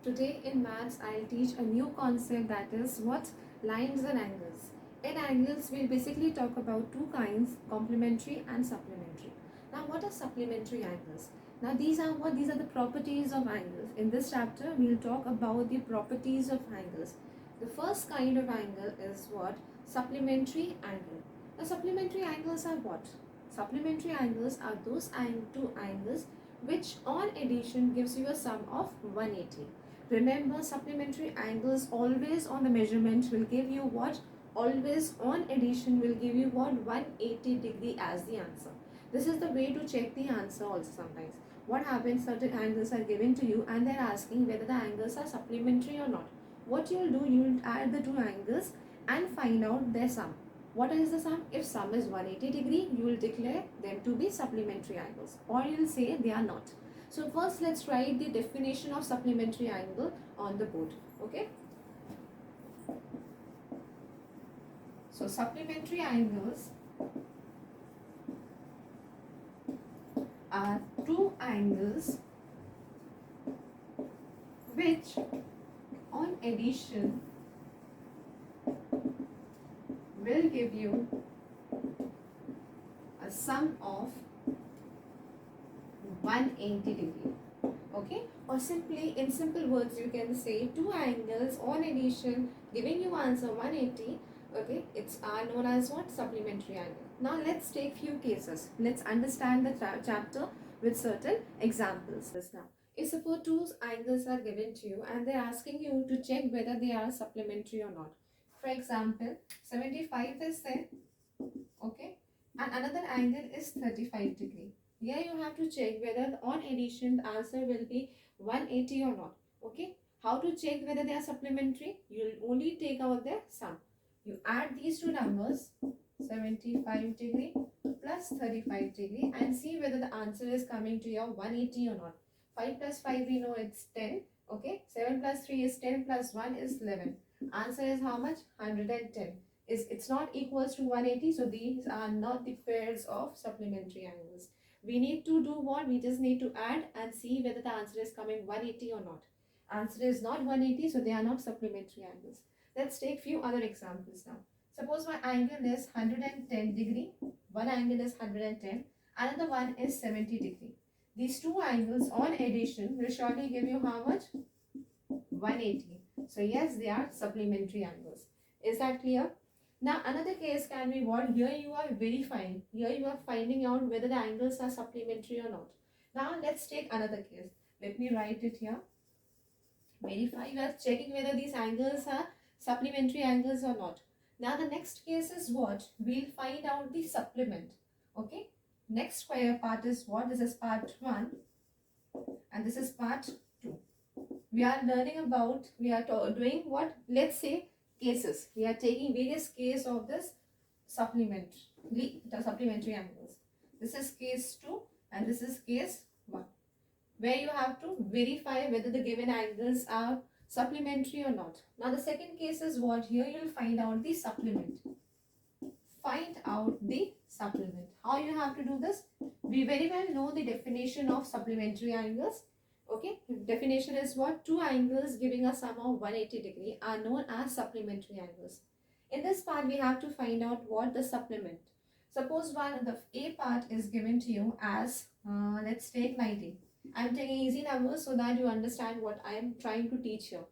Today in maths, I'll teach a new concept, that is what? Lines and angles. In angles, we'll basically talk about two kinds, complementary and supplementary. Now, what are supplementary angles? Now, these are what? These are the properties of angles. In this chapter, we'll talk about the properties of angles. The first kind of angle is what? Supplementary angle. Now, supplementary angles are what? Supplementary angles are those two angles which on addition gives you a sum of 180. Remember, supplementary angles always on the measurement will give you what? Always on addition will give you what? 180 degree as the answer. This is the way to check the answer also sometimes. What happens, certain angles are given to you and they're asking whether the angles are supplementary or not. What you'll do, you'll add the two angles and find out their sum. What is the sum? If sum is 180 degree, you will declare them to be supplementary angles, or you'll say they are not. So first let's write the definition of supplementary angle on the board. Okay. So supplementary angles are two angles which on addition will give you a sum of 180 degree. Okay, or simply in simple words you can say two angles on addition giving you answer 180. Okay, it's known as what? Supplementary angle. Now let's take few cases. Let's understand the chapter with certain examples. Now, if suppose two angles are given to you and they're asking you to check whether they are supplementary or not. For example, 75 is there, okay, and another angle is 35 degree. Here you have to check whether on addition the answer will be 180 or not. Okay, how to check whether they are supplementary? You'll only take out their sum. You add these two numbers, 75 degree plus 35 degree, and see whether the answer is coming to your 180 or not. 5 plus 5 we know it's 10. Okay, 7 plus 3 is 10 plus 1 is 11. Answer is how much? 110. It's not equals to 180, so these are not the pairs of supplementary angles. We need to do what? We just need to add and see whether the answer is coming 180 or not. Answer is not 180, so they are not supplementary angles. Let's take few other examples now. Suppose my angle is 110 degree, one angle is 110, another one is 70 degree. These two angles on addition will surely give you how much? 180. So yes, they are supplementary angles. Is that clear? Now another case can be what? Here you are verifying. Here you are finding out whether the angles are supplementary or not. Now let's take another case. Let me write it here. Verify. You are checking whether these angles are supplementary angles or not. Now the next case is what? We'll find out the supplement. Okay. Next square part is what? This is part 1 and this is part 2. We are learning about, we are doing what? Let's say cases. We are taking various cases of this supplementary angles. This is case 2 and this is case 1, where you have to verify whether the given angles are supplementary or not. Now the second case is what? Here you will find out the supplement. Find out the supplement. How you have to do this? We very well know the definition of supplementary angles. Okay, definition is what? Two angles giving a sum of 180 degree are known as supplementary angles. In this part, we have to find out what the supplement. Suppose the A part is given to you as, let's take 90. I am taking easy numbers so that you understand what I am trying to teach here.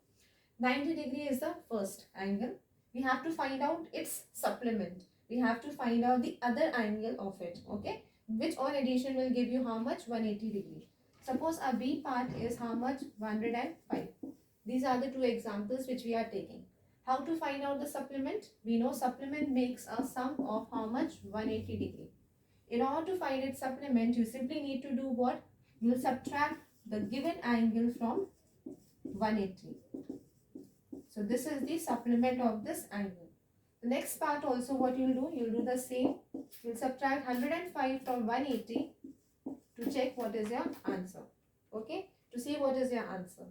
90 degree is the first angle. We have to find out its supplement. We have to find out the other angle of it, okay? Which on addition will give you how much? 180 degree. Suppose a B part is how much? 105. These are the two examples which we are taking. How to find out the supplement? We know supplement makes a sum of how much? 180 degree. In order to find its supplement, you simply need to do what? You will subtract the given angle from 180. So this is the supplement of this angle. The next part also what you will do? You will do the same. You will subtract 105 from 180 to check what is your answer. Okay, to see what is your answer.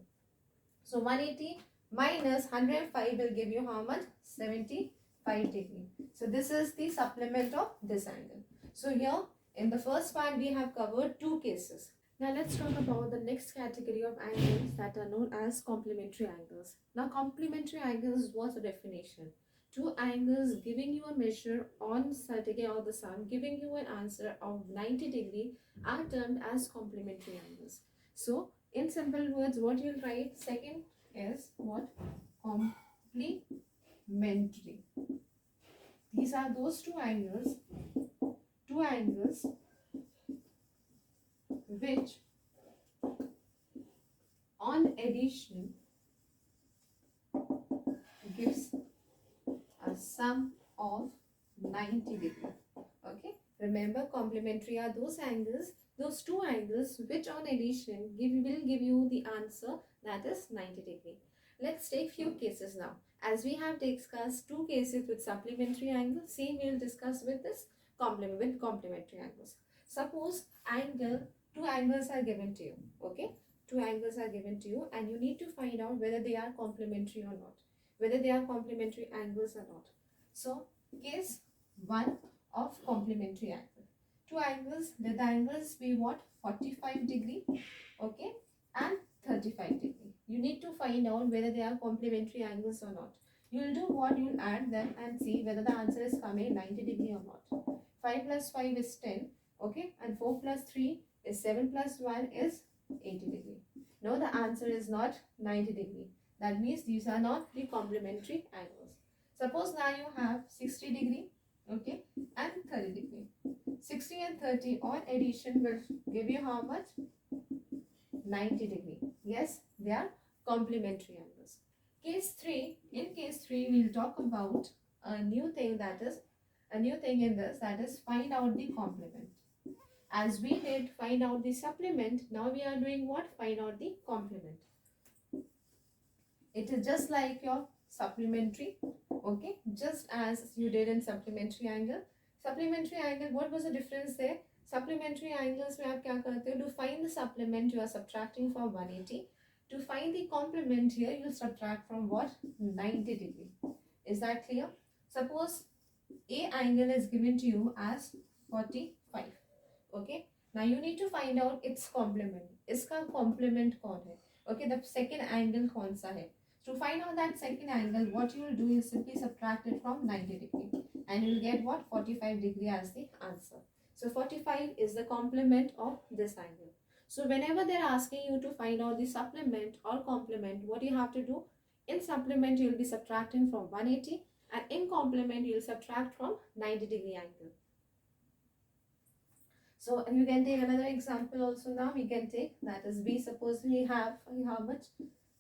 So 180 minus 105 will give you how much? 75 degree. So this is the supplement of this angle. So here in the first part we have covered two cases. Now let's talk about the next category of angles that are known as complementary angles. Now complementary angles, what's the definition? Two angles giving you a measure on Saturday or the sun, giving you an answer of 90 degree are termed as complementary angles. So in simple words, what you'll write second is what? Complementary. These are those two angles which on addition gives a sum of 90 degree. Okay, remember complementary are those angles, those two angles which on addition will give you the answer that is 90 degree. Let's take few cases now. As we have discussed two cases with supplementary angles, same we will discuss with this complementary angles. Suppose two angles are given to you. Okay, two angles are given to you and you need to find out whether they are complementary or not, whether they are complementary angles or not. So case 1 of complementary angle. Two angles, let the angles be what? 45 degree, okay, and 35 degree. You need to find out whether they are complementary angles or not. You'll do what? You'll add them and see whether the answer is coming 90 degree or not. 5 plus 5 is 10, okay, and 4 plus 3 is 7 plus 1 is 80 degree. No, the answer is not 90 degree. That means these are not the complementary angles. Suppose now you have 60 degree, okay, and 30 degree. 60 and 30 on addition will give you how much? 90 degree. Yes, they are complementary angles. In case 3, we'll talk about a new thing in this, that is find out the complement. As we did find out the supplement, now we are doing what? Find out the complement. It is just like your supplementary, okay, just as you did in supplementary angle. Supplementary angle, what was the difference there? Supplementary angles में आप क्या करते हो? To find the supplement, you are subtracting from 180. To find the complement here, you subtract from what? 90 degree. Is that clear? Suppose A angle is given to you as 45. Okay. Now you need to find out its complement. इसका complement कौन है? Okay, the second angle कौन सा है? To find out that second angle, what you will do is simply subtract it from 90 degree and you will get what? 45 degree as the answer. So 45 is the complement of this angle. So whenever they're asking you to find out the supplement or complement, what you have to do? In supplement, you will be subtracting from 180 and in complement, you will subtract from 90 degree angle. So you can take another example also now. We can take that is B. Suppose we have how much?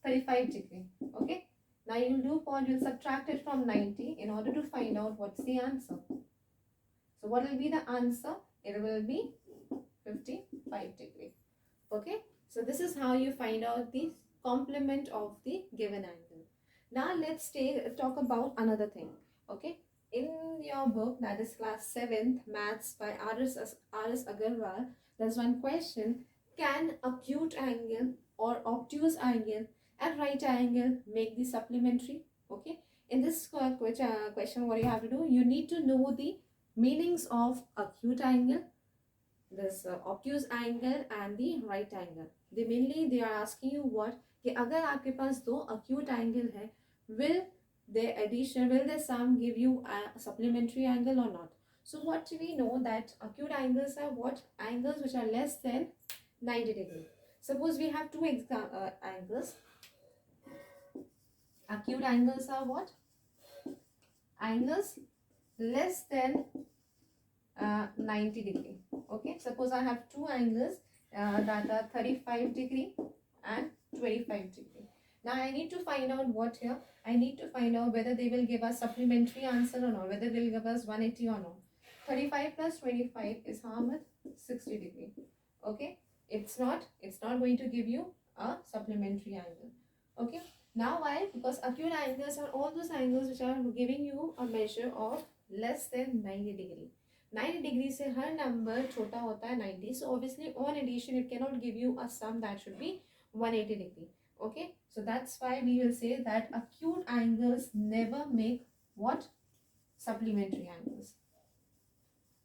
35 degree. Okay. Now you'll do what? You'll subtract it from 90 in order to find out what's the answer. So what will be the answer? It will be 55 degree. Okay. So this is how you find out the complement of the given angle. Now let's talk about another thing. Okay. In your book, that is class 7th maths by R.S. Agarwal, there's one question: can acute angle or obtuse angle and right angle make the supplementary? Okay, in this question, what you have to do, you need to know the meanings of acute angle, this obtuse angle and the right angle. They are asking you what कि अगर आपके पास दो acute angle है, will their sum give you a supplementary angle or not? So what we know that acute angles are what? Angles which are less than 90 degree. Suppose we have two angles. Acute angles are what? Angles less than 90 degree. Okay, suppose I have two angles that are 35 degree and 25 degree. Now I need to find out what here. I need to find out whether they will give us supplementary answer or not, whether they will give us 180 or not. 35 plus 25 is how much? 60 degree. Okay, it's not going to give you a supplementary angle. Okay, now why? Because acute angles are all those angles which are giving you a measure of less than 90 degree. 90 degree से हर number छोटा होता है 90. So obviously on addition it cannot give you a sum that should be 180 degree. Okay, so that's why we will say that acute angles never make what? Supplementary angles.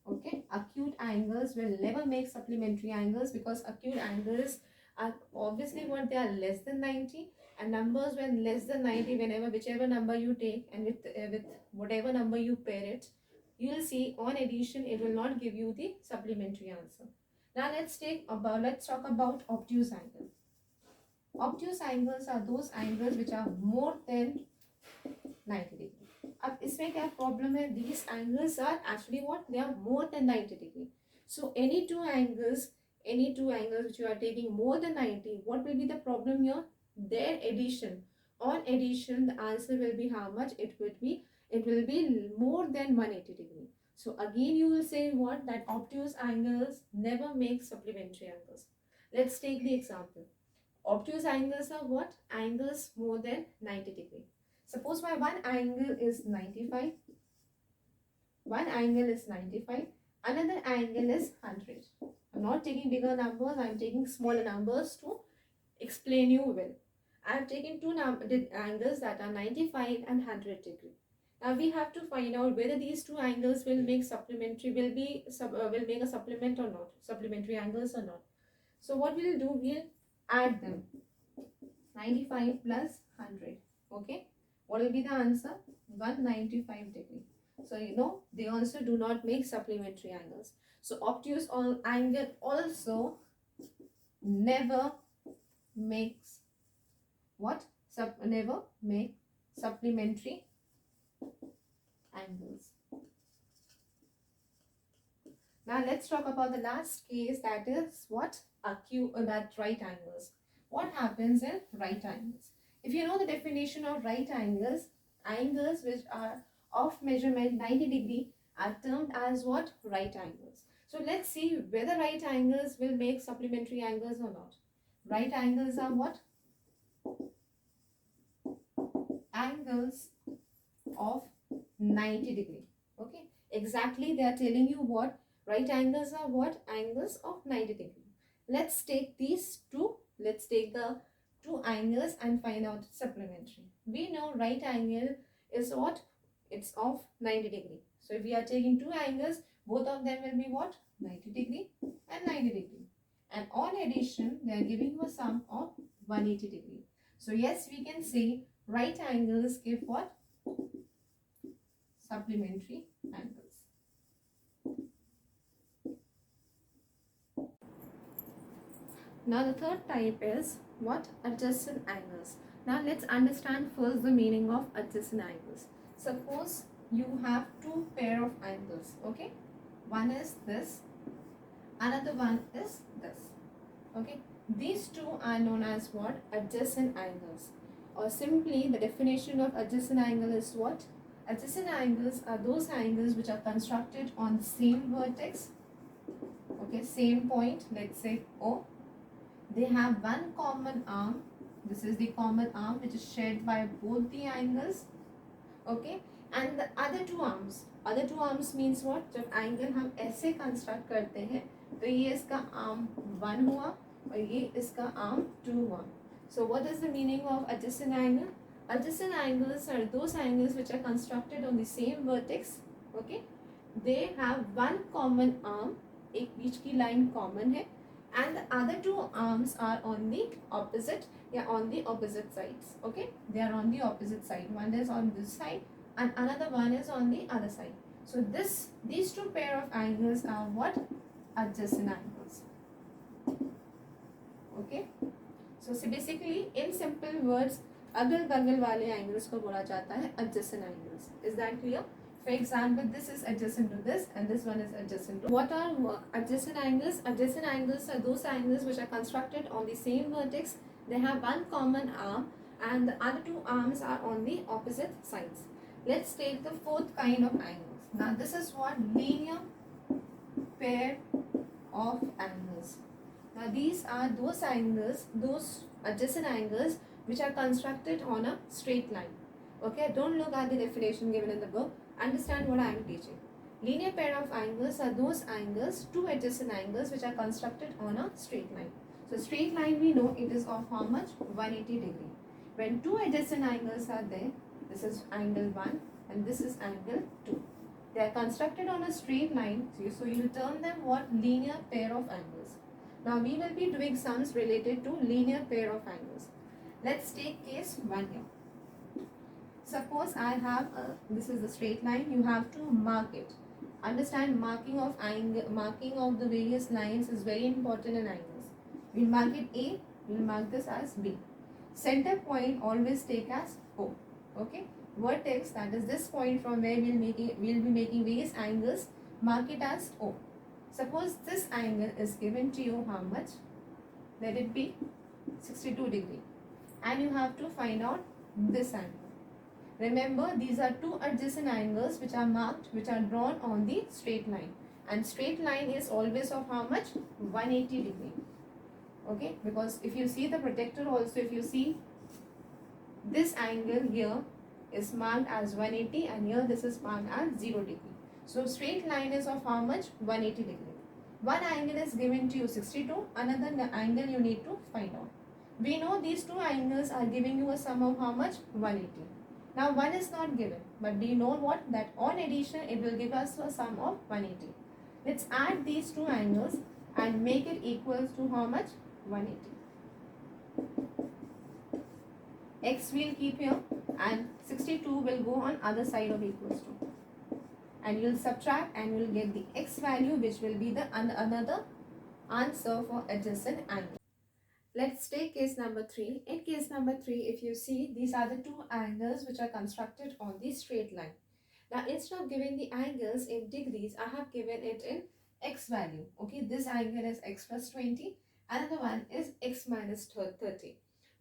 Okay, acute angles will never make supplementary angles, because acute angles are obviously what, they are less than 90, and numbers when less than 90, whenever whichever number you take and with whatever number you pair it, you will see on addition it will not give you the supplementary answer. Now let's talk about obtuse angle. Obtuse angles are those angles which are more than 90 degree. अब इसमें क्या problem है, these angles are actually what, they are more than 90 degree. So any two angles which you are taking more than 90, what will be the problem here? Their addition, on addition the answer will be how much? It will be more than 180 degree. So again you will say what, that obtuse angles never make supplementary angles. Let's take the example. Obtuse angles are what? Angles more than 90 degree. Suppose my one angle is 95, another angle is 100. I'm not taking bigger numbers, I'm taking smaller numbers to explain you well. I've taken two angles that are 95 and 100 degree. Now we have to find out whether these two angles will make will make a supplement or not, supplementary angles or not. So what we'll do, we'll add them. 95 plus 100. Okay. What will be the answer? 195 degree. So you know they also do not make supplementary angles. So obtuse angle also never makes what? Never make supplementary angles. Now let's talk about the last case, that is what? That right angles. What happens in right angles? If you know the definition of right angles, angles which are of measurement 90 degree are termed as what? Right angles. So let's see whether right angles will make supplementary angles or not. Right angles are what? Angles of 90 degree. Okay, exactly, they are telling you what? Right angles are what? Angles of 90 degree. Let's take these two. Let's take the two angles and find out supplementary. We know right angle is what? It's of 90 degree. So if we are taking two angles, both of them will be what? 90 degree and 90 degree. And on addition, they are giving you a sum of 180 degree. So yes, we can say right angles give what? Supplementary angles. Now the third type is what? Adjacent angles. Now let's understand first the meaning of adjacent angles. Suppose you have two pair of angles, okay? One is this, another one is this, okay? These two are known as what? Adjacent angles. Or simply the definition of adjacent angle is what? Adjacent angles are those angles which are constructed on the same vertex, okay, same point, let's say O. They have one common arm. This is the common arm which is shared by both the angles, okay, and the other two arms means what? जब angle हम ऐसे construct करते हैं तो ये इसका arm 1 हुआ और ये इसका arm 2 हुआ. So what is the meaning of adjacent angle? Adjacent angles are those angles which are constructed on the same vertex, okay. They have one common arm, एक बीच की line common है, and the other two arms are on the opposite, on the opposite sides, okay. They are on the opposite side. One is on this side and another one is on the other side. So these two pair of angles are what? Adjacent angles, okay. So basically in simple words, अगल बगल वाले angles को बोला जाता है adjacent angles. Is that clear? For example, this is adjacent to this and this one is adjacent to. What are adjacent angles? Adjacent angles are those angles which are constructed on the same vertex. They have one common arm and the other two arms are on the opposite sides. Let's take the fourth kind of angles. Now this is what? Linear pair of angles. Now these are those angles, those adjacent angles which are constructed on a straight line. Okay, don't look at the definition given in the book. Understand what I am teaching. Linear pair of angles are those angles, two adjacent angles which are constructed on a straight line. So straight line we know it is of how much? 180 degree. When two adjacent angles are there, this is angle 1 and this is angle 2. They are constructed on a straight line, so you will term them what? Linear pair of angles. Now we will be doing sums related to linear pair of angles. Let's take case 1 here. Suppose I have this is the straight line. You have to mark it. Understand, marking of angle, marking of the various lines is very important in angles. We'll mark it A. We'll mark this as B. Center point always take as O. Okay. Vertex, that is this point from where we'll be making various angles. Mark it as O. Suppose this angle is given to you how much? Let it be 62 degree. And you have to find out this angle. Remember, these are two adjacent angles which are marked, which are drawn on the straight line. And straight line is always of how much? 180 degree. Okay, because if you see the protector also, if you see this angle here is marked as 180 and here this is marked as 0 degree. So straight line is of how much? 180 degree. One angle is given to you 62, another angle you need to find out. We know these two angles are giving you a sum of how much? 180. Now one is not given, but do you know what? That on addition it will give us a sum of 180. Let's add these two angles and make it equal to how much? 180. X will keep here and 62 will go on other side of equals to. And you'll subtract and you'll get the X value, which will be the another answer for adjacent angle. Let's take case number 3. In case number 3, if you see, these are the two angles which are constructed on the straight line. Now, instead of giving the angles in degrees, I have given it in X value. Okay, this angle is X plus 20. Another one is X minus 30.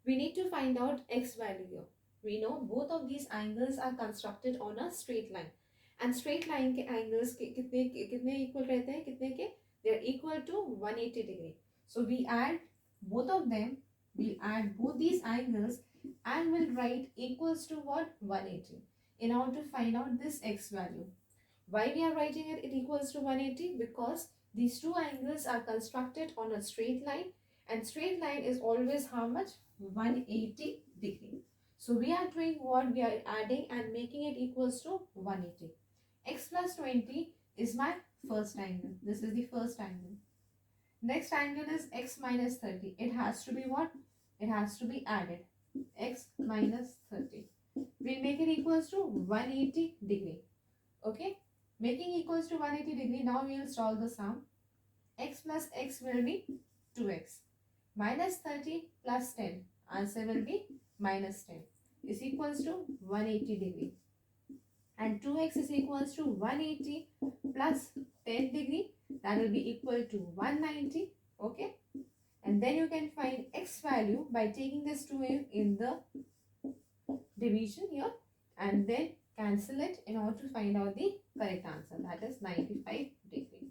We need to find out X value here. We know both of these angles are constructed on a straight line. And straight line के angles कितने equal रहते हैं? कितने के? They are equal to 180 degree. So we add both of them, we'll add both these angles and we'll write equals to what? 180 in order to find out this X value. Why we are writing it equals to 180? Because these two angles are constructed on a straight line and straight line is always how much? 180 degree. So we are doing what? We are adding and making it equals to 180. X plus 20 is my first angle. This is the first angle. Next angle is X minus 30. It has to be what? It has to be added. X minus 30. We'll make it equals to 180 degree. Okay? Making equals to 180 degree. Now we will solve the sum. X plus X will be 2X. Minus 30 plus 10. Answer will be minus 10. Is equals to 180 degree. And 2X is equals to 180 plus 10 degree. That will be equal to 190. Okay. And then you can find X value by taking this 2 in the division here. And then cancel it in order to find out the correct answer. That is 95 degree.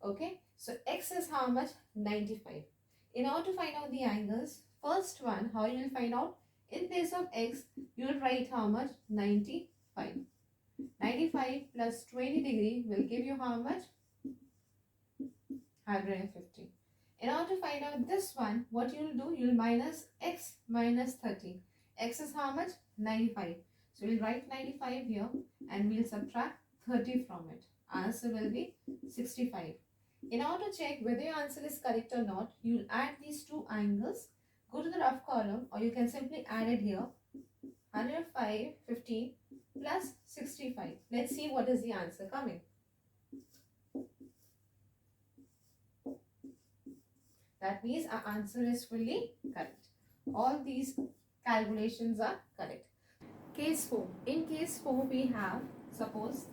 Okay. So X is how much? 95. In order to find out the angles, first one, how you will find out? In place of X, you will write how much? 95. 95 plus 20 degree will give you how much? 150. In order to find out this one, what you will do? You will minus X minus 30. X is how much? 95. So we will write 95 here and we will subtract 30 from it. Answer will be 65. In order to check whether your answer is correct or not, you will add these two angles, go to the rough column, or you can simply add it here. 105, 15 plus 65. Let's see what is the answer coming. That means our answer is fully correct. All these calculations are correct. Case 4. In case 4, we have, suppose,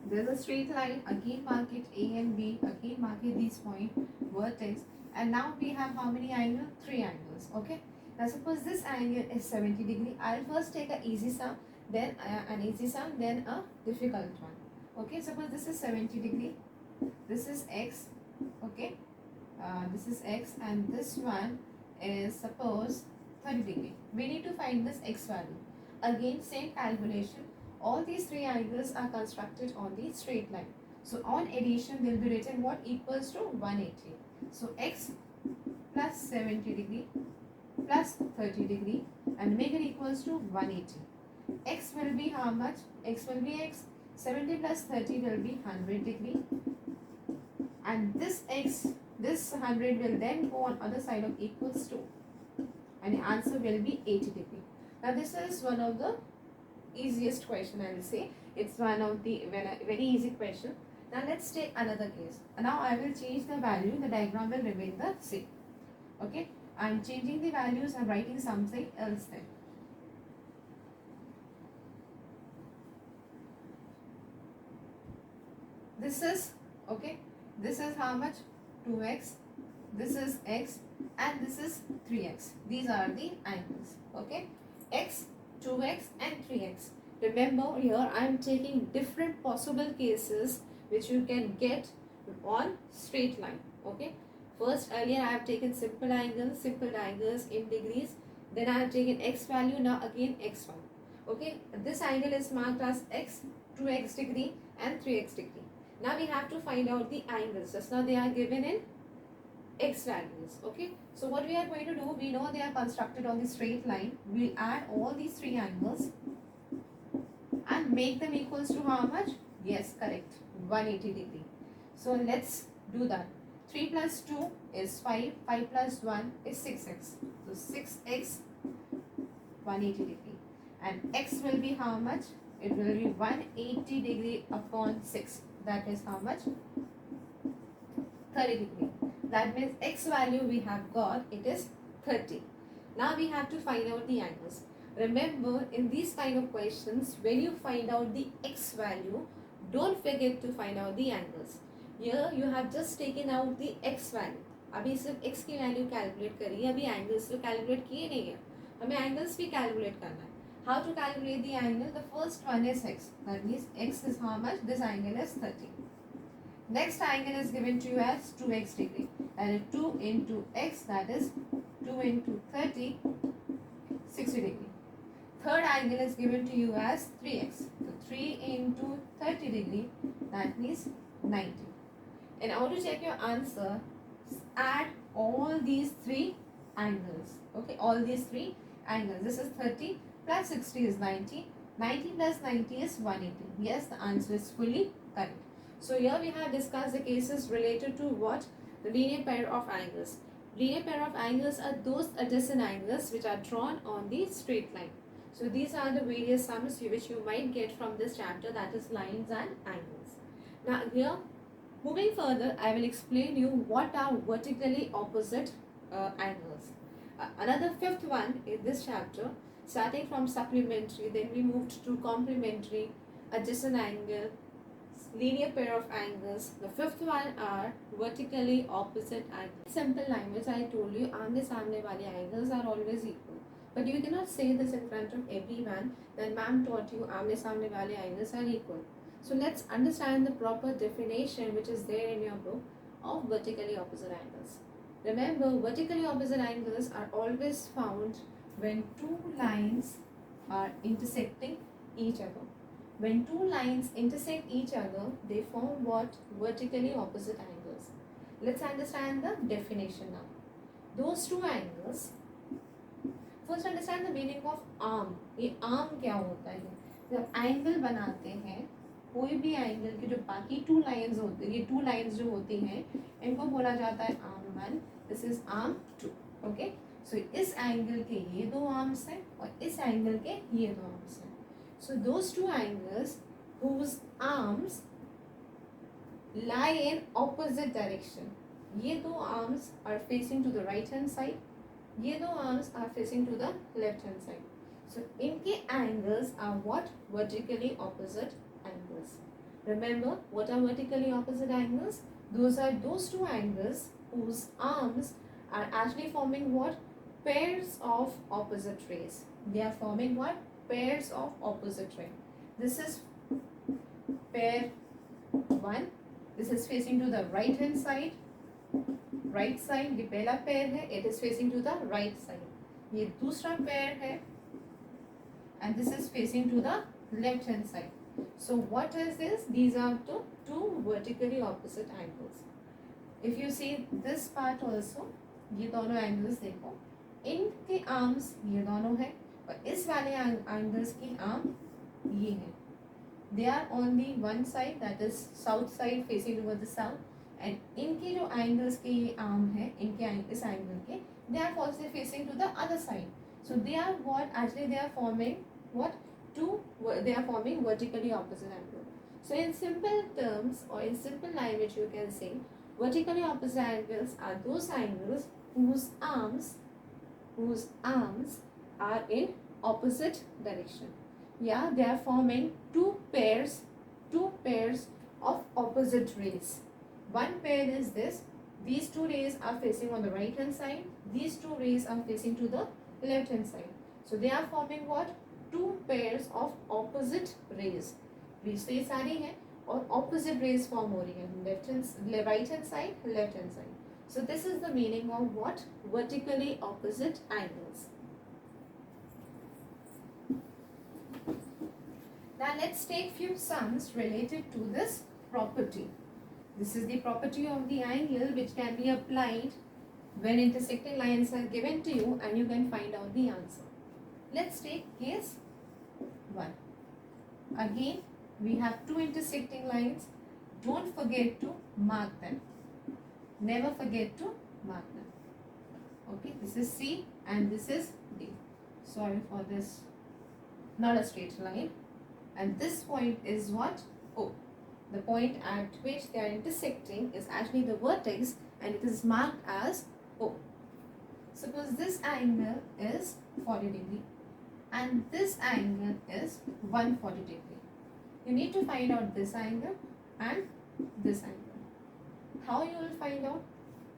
there's a straight line, again mark it A and B, again mark it these point, vertex, and now we have how many angles? 3 angles. Okay. Now suppose this angle is 70 degree. I'll first take an easy sum, then an easy sum, then a difficult one. Okay. Suppose this is 70 degree. This is X. Okay. This is X and this one is suppose 30 degree. We need to find this X value. Again, same calculation. All these 3 angles are constructed on the straight line. So on addition, they'll be written what? Equals to 180. So X plus 70 degree plus 30 degree and make it equals to 180. X will be how much? X will be X. 70 plus 30 will be 100 degree, and this x, this 100 will then go on other side of equals to, and the answer will be 80 degree. Now this is one of the easiest question, I will say. It's one of the very easy question. Now let's take another case. Now I will change the value, the diagram will remain the same. Okay, I'm changing the values, I'm writing something else then. This is, okay, this is how much? 2x, this is x, and this is 3x. These are the angles. Okay, x, 2x and 3x. Remember, here I am taking different possible cases which you can get on straight line. Okay, first earlier I have taken simple angles in degrees, then I have taken x value, now again x1. Okay, this angle is marked as x, 2x degree and 3x degree. Now we have to find out the angles. Just now they are given in x values. Okay, so what we are going to do, we know they are constructed on the straight line. We'll add all these three angles and make them equals to how much? Yes, correct, 180 degree. So let's do that. 3 plus 2 is 5, 5 plus 1 is 6x. So 6x, 180 degree. And x will be how much? It will be 180 degree upon 6. That is how much? 30 degree. That means x value we have got, it is 30. Now we have to find out the angles. Remember, in these kind of questions, when you find out the x value, don't forget to find out the angles. Here you have just taken out the x value. अभी सिर्फ x की value calculate करी है, अभी angles तो calculate किए नहीं है, हमें एंगल्स भी कैलकुलेट करना है. How to calculate the angle? The first one is x. That means x is how much? This angle is 30. Next angle is given to you as 2x degree. That is 2 into x, that is 2 into 30, 60 degree. Third angle is given to you as 3x. So 3 into 30 degree, that means 90. In order to check your answer, add all these three angles. Okay, all these three angles. This is 30 plus 60 is 90. 90 plus 90 is 180. Yes, the answer is fully correct. So here we have discussed the cases related to what? The linear pair of angles. Linear pair of angles are those adjacent angles which are drawn on the straight line. So these are the various sums which you might get from this chapter, that is lines and angles. Now here, moving further, I will explain you what are vertically opposite angles. Another fifth one in this chapter, starting from supplementary, then we moved to complementary, adjacent angle, linear pair of angles. The fifth one are vertically opposite angles. Simple language, I told you, आमने सामने वाले angles are always equal. But you cannot say this in front of everyone that ma'am taught you आमने सामने वाले angles are equal. So let's understand the proper definition which is there in your book of vertically opposite angles. Remember, vertically opposite angles are always found when two lines are intersecting each other. When two lines intersect each other, they form what? Vertically opposite angles. Let's understand the definition now. Those two angles, first understand the meaning of arm. ये arm क्या होता है? जब angle बनाते हैं, कोई भी angle की जो बाकी टू लाइंस होती है, ये टू लाइंस जो होती हैं, इनको बोला जाता है arm 1, this is arm 2. Okay, so इस एंगल के ये दो आर्म्स हैं और इस एंगल के ये दो आर्म्स हैं. So those two angles whose arms lie in opposite direction. ये दो arms are facing to the right hand side, ये दो arms are facing to the left hand side. So इनके angles are what? Vertically opposite angles. Remember, what are vertically opposite angles? Those are those two angles whose arms are actually forming what? Pairs of opposite rays. They are forming what? Pairs of opposite ray. This is pair 1. This is facing to the right hand side. Right side, ये पहला pair है, it is facing to the right side. ये दूसरा pair है, and this is facing to the left hand side. So what is this? These are two vertically opposite angles. If you see this part also, ये दोनों angles देखो, इनके arms ये दोनों हैं और इस वाले angles की arm ये है. they are on the one side, that is south side facing towards the south, and इनके जो angles के ये arm है, इनके इस angle के, they are also facing to the other side. So they are what? Actually they are forming what? They are forming vertically opposite angle. So in simple terms or in simple language you can say vertically opposite angles are those angles whose arms are in opposite direction. Yeah, they are forming two pairs of opposite rays. One pair is this. These two rays are facing on the right hand side. These two rays are facing to the left hand side. So they are forming what? Two pairs of opposite rays. Rays तो ये सारी हैं और opposite rays form हो रही है right hand side, left hand side. So this is the meaning of what? Vertically opposite angles. Now let's take few sums related to this property. This is the property of the angle which can be applied when intersecting lines are given to you and you can find out the answer. Let's take case 1. Again, we have two intersecting lines. Don't forget to mark them. Never forget to mark them. Okay, this is C and this is D. Sorry for this, not a straight line. And this point is what? O. The point at which they are intersecting is actually the vertex and it is marked as O. Suppose this angle is 40 degree and this angle is 140 degree. You need to find out this angle and this angle. How you will find out?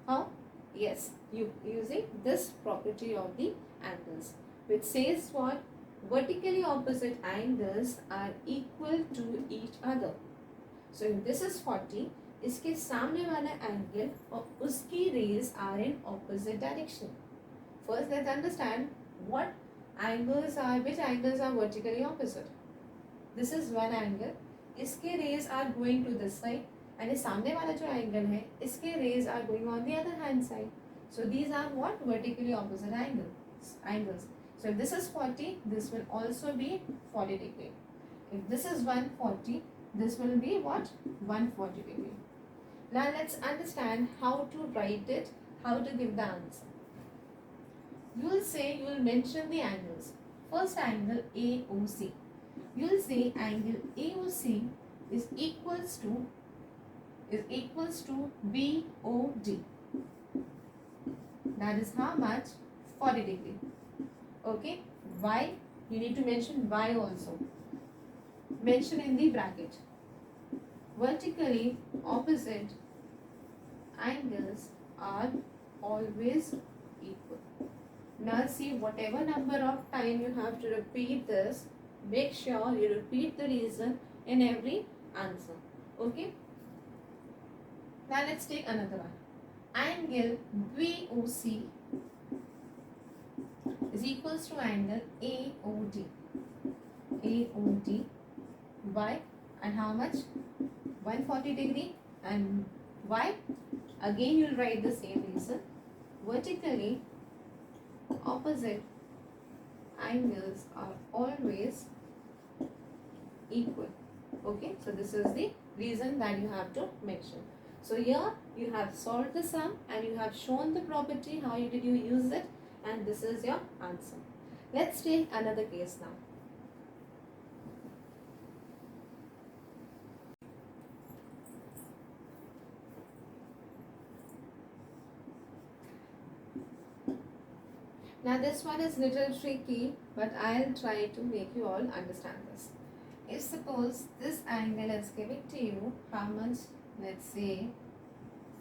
How? Yes, using this property of the angles, which says what? Vertically opposite angles are equal to each other. So if this is 40, इसके सामने वाला angle और उसकी rays are in opposite direction. First, let's understand which angles are vertically opposite. This is one angle. इसके rays are going to this side. And इस सामने वाला जो angle है, इसके rays are going on the other hand side. So these are what? Vertically opposite angles. So if this is 40, this will also be 40 degree. If this is 140, this will be what? 140 degree. Now let's understand how to write it, how to give the answer. You will mention the angles. First angle AOC. You will say angle AOC is equals to BOD. That is how much? 40 degree. Okay. Y, you need to mention Y also. Mention in the bracket. Vertically opposite angles are always equal. Now see, whatever number of time you have to repeat this, make sure you repeat the reason in every answer. Okay. Now let's take another one. Angle BOC is equals to angle AOD. By and how much? 140 degree. And why? Again you will write the same reason. Vertically opposite angles are always equal. Okay, so this is the reason that you have to mention. So here you have solved the sum and you have shown the property, how did you use it, and this is your answer. Let's take another case now. Now this one is little tricky, but I'll try to make you all understand this. If suppose this angle is giving to you how much? Let's say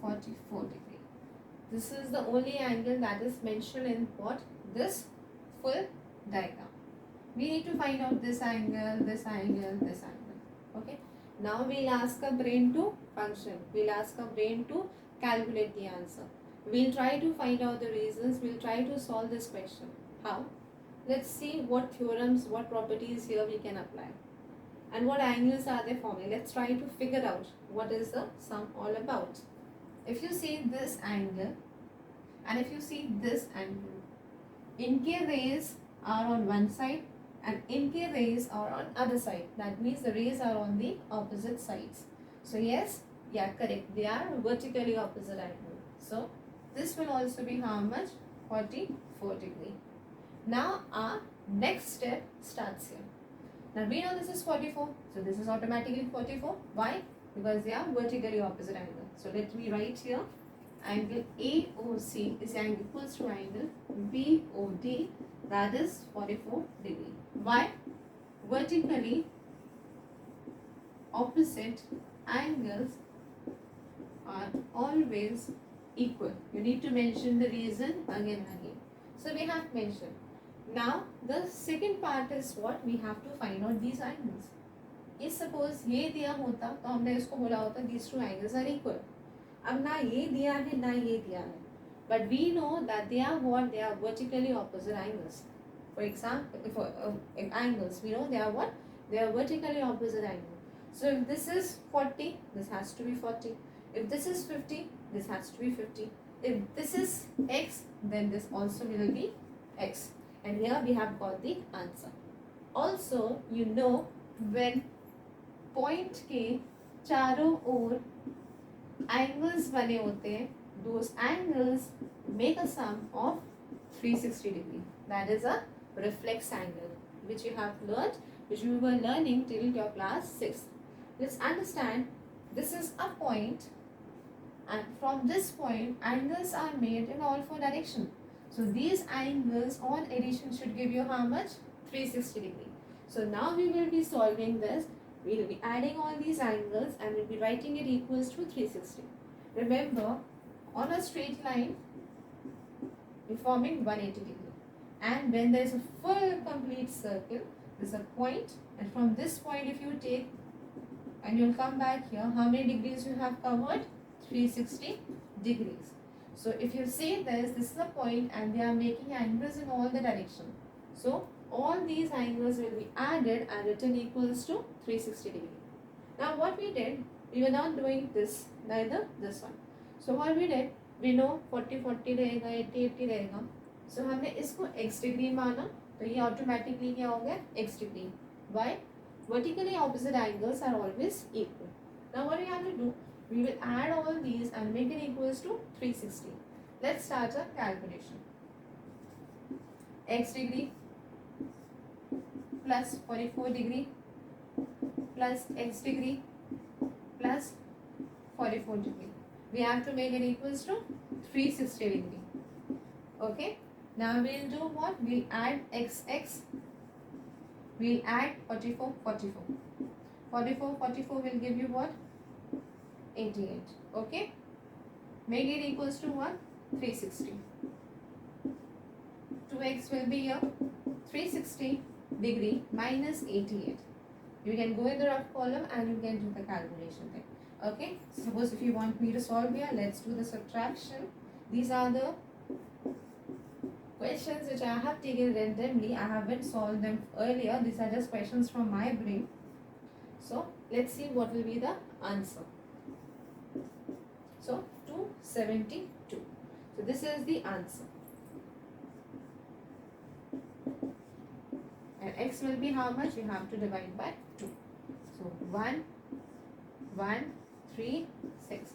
44 degree. This is the only angle that is mentioned in what? This full diagram. We need to find out this angle, this angle, this angle. Okay. Now we'll ask our brain to function. We'll ask our brain to calculate the answer. We'll try to find out the reasons. We'll try to solve this question. How? Let's see what theorems, what properties here we can apply. And what angles are they forming? Let's try to figure out what is the sum all about. If you see this angle and if you see this angle, इनके rays are on one side and inky rays are on other side. That means the rays are on the opposite sides. So yes, yeah, correct. They are vertically opposite angle. So this will also be how much? 44 degree. Now our next step starts here. Now we know this is 44. So this is automatically 44. Why? Because they are vertically opposite angle. So let me write here. Angle AOC is equals to angle BOD, that is 44 degree. Why? Vertically opposite angles are always equal. You need to mention the reason again and again. So we have mentioned. Now the second part is what? We have to find out these angles. If suppose ये दिया होता तो हमने इसको बोला होता these two angles are equal. अब ना ये दिया है ना ये दिया है, but we know that they are what? They are vertically opposite angles. For example, for angles, we know they are what? They are vertically opposite angles. So if this is 40, this has to be 40. If this is 50, this has to be 50. If this is x, then this also will be x. And here we have got the answer. Also, you know, when point के चारों ओर angles बने होते हैं, those angles make a sum of 360 degree. That is a reflex angle, which you have learnt, which we were learning till your class 6. Let's understand, this is a point, and from this point angles are made in all four directions. So these angles on addition should give you how much? 360 degree. So now we will be solving this. We will be adding all these angles and we'll be writing it equals to 360. Remember, on a straight line, we're forming 180 degree. And when there is a full complete circle, there's a point, and from this point if you take and you'll come back here, how many degrees you have covered? 360 degrees. So if you say this is a point and they are making angles in all the directions. So all these angles will be added and written equals to 360 degree. Now what we did, we were not doing this, neither this one. So what we did, we know 40 40 रहेगा, 80 80 रहेगा. So हमने इसको x degree माना, तो ये automatically क्या हो गया? X degree. Why? Vertically opposite angles are always equal. Now what we have to do, we will add all these and make it equals to 360. Let's start a calculation. X degree plus 44 degree plus x degree plus 44 degree. We have to make it equals to 360 degree. Okay. Now we'll do what? We'll add x. We'll add 44 44. 44 44 will give you what? 88. Okay. Make it equals to what? 360. 2x will be here. 360 degree minus 88. You can go in the rough column and you can do the calculation there. Okay. Suppose if you want me to solve here, let's do the subtraction. These are the questions which I have taken randomly. I haven't solved them earlier. These are just questions from my brain. So let's see what will be the answer. So 272. So this is the answer. And x will be how much? You have to divide by 2. So 1, 1, 3, 6.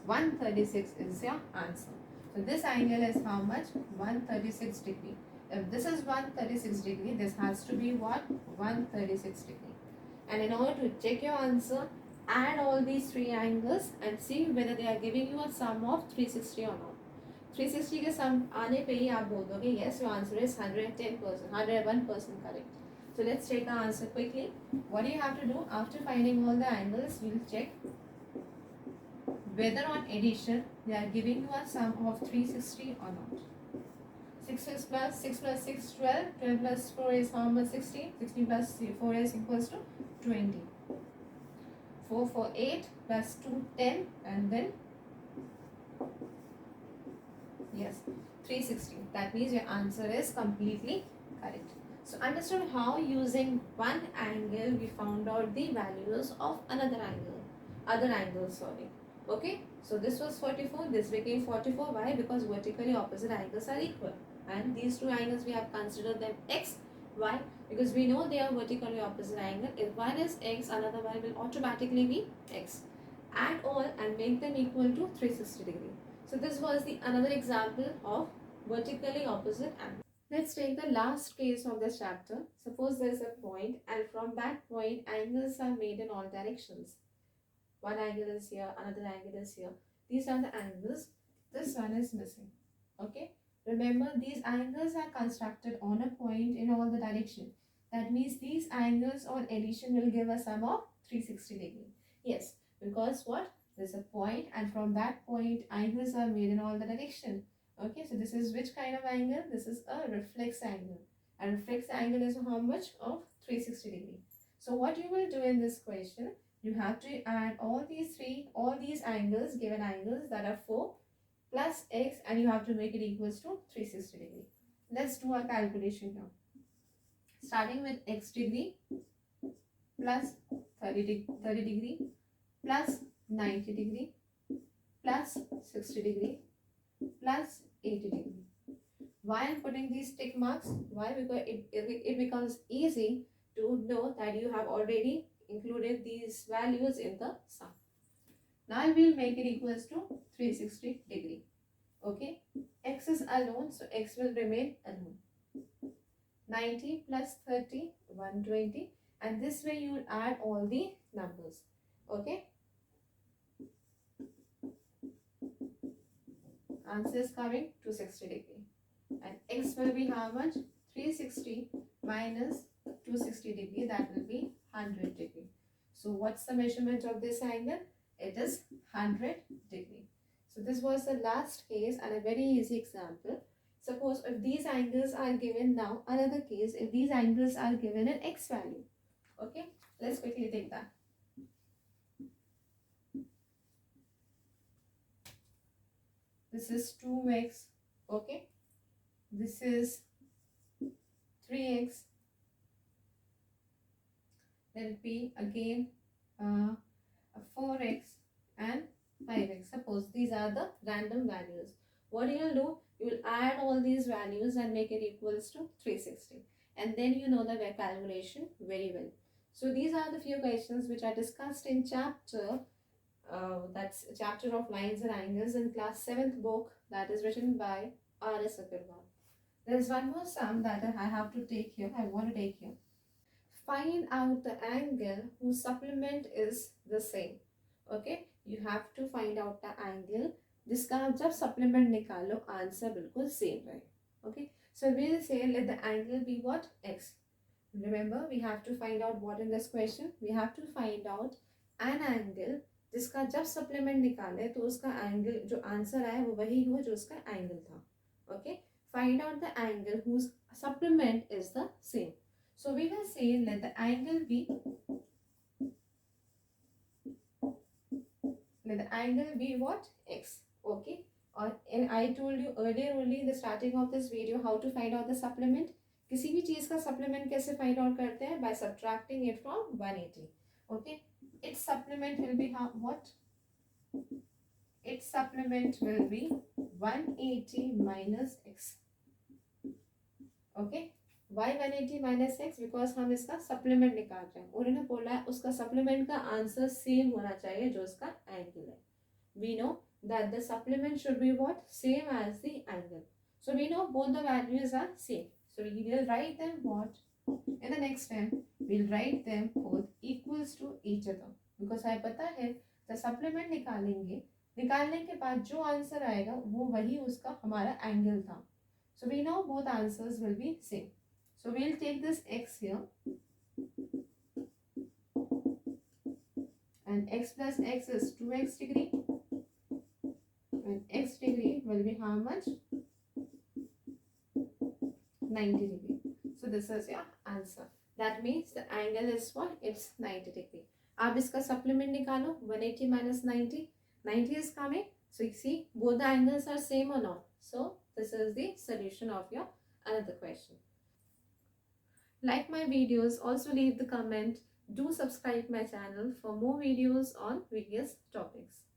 136 is your answer. So this angle is how much? 136 degree. If this is 136 degree, this has to be what? 136 degree. And in order to check your answer, add all these three angles and see whether they are giving you a sum of 360 or not. 360 के sum आने पे ही आप बोल दोगे yes, your answer is 110%, 101% correct. So let's check our answer quickly. What do you have to do? After finding all the angles, we'll check whether on addition they are giving you a sum of 360 or not. 6 plus 6, 12. 12 plus 4 is how much? 16. 16 plus 4 is equals to 20. 4 for 8 plus 2, 10, and then yes, 360. That means your answer is completely correct. So understood how using one angle we found out the values of other angles, sorry. Okay, so this was 44, this became 44. Why? Because vertically opposite angles are equal, and these two angles we have considered them x. Why? because we know they are vertically opposite angle. If one is x, another one will automatically be x. Add all and make them equal to 360 degree. So this was the another example of vertically opposite angle. Let's take the last case of this chapter. Suppose there is a point and from that point angles are made in all directions. One angle is here, another angle is here. These are the angles. This one is missing. Okay. Remember, these angles are constructed on a point in all the direction. That means these angles on addition will give a sum of 360 degree. Yes, because what? There's a point and from that point angles are made in all the direction. Okay, so this is which kind of angle? This is a reflex angle. And reflex angle is how much? Of 360 degree. So what you will do in this question, you have to add all these angles, given angles that are 4 plus x, and you have to make it equals to 360 degree. Let's do a calculation here. Starting with x degree plus 30 degree plus 90 degree plus 60 degree plus 80 degree. Why I'm putting these tick marks? Why? Because it becomes easy to know that you have already included these values in the sum. Now I will make it equals to 360 degree. Okay, x is alone, so x will remain alone. 90 plus 30, 120, and this way you will add all the numbers. Okay, answer is coming 260 degree, and x will be how much? 360 minus 260 degree, that will be 100 degree. So what's the measurement of this angle? It is 100 degree. So this was the last case and a very easy example. Suppose if these angles are given, now another case, if these angles are given an x value. Okay, let's quickly take that. This is 2x. Okay, this is 3x. Let it be again 4x and 5x. Suppose these are the random values. What you will do, you will add all these values and make it equals to 360, and then you know the calculation very well. So these are the few questions which are discussed in chapter that's chapter of lines and angles in class 7th book, that is written by R.S. Agarwal. There is one more sum that I have to take here. I want to take here. Find out the angle whose supplement is the same. Okay, you have to find out the angle जिसका आप जब supplement निकालो answer बिल्कुल same रहे. Okay, so we'll say let the angle be what? X. Remember, we have to find out what in this question. We have to find out an angle जिसका जब supplement निकाले तो उसका angle जो answer आए वो वही हो जो उसका angle था. Okay, find out the angle whose supplement is the same. So we will say let the angle be what? X. Okay, and I told you earlier only in the starting of this video how to find out the supplement. किसी भी चीज का supplement कैसे find out करते हैं? By subtracting it from 180. Okay, its supplement will be what? Its supplement will be 180 minus x. Okay, why 180 minus x? Because हम इसका supplement निकाल रहे हैं. उन्होंने बोला है उसका supplement का आंसर सेम होना चाहिए जो उसका angle है. We know that the supplement should be what? Same as the angle. So we know both the values are same. So we will write them what? In the next step, we'll write them both equals to each other. Because हमें पता है the supplement निकालने के बाद जो answer आएगा वो वही उसका हमारा angle था. So we know both answers will be same. So we'll take this x here. And x plus x is 2x degree. And x degree will be how much? 90 degree. So this is your answer. That means the angle is what? It's 90 degree. आप इसका supplement निकालो. 180 minus 90. 90 is coming. So you see both the angles are same or not. So this is the solution of your another question. Like my videos. Also leave the comment. Do subscribe my channel for more videos on various topics.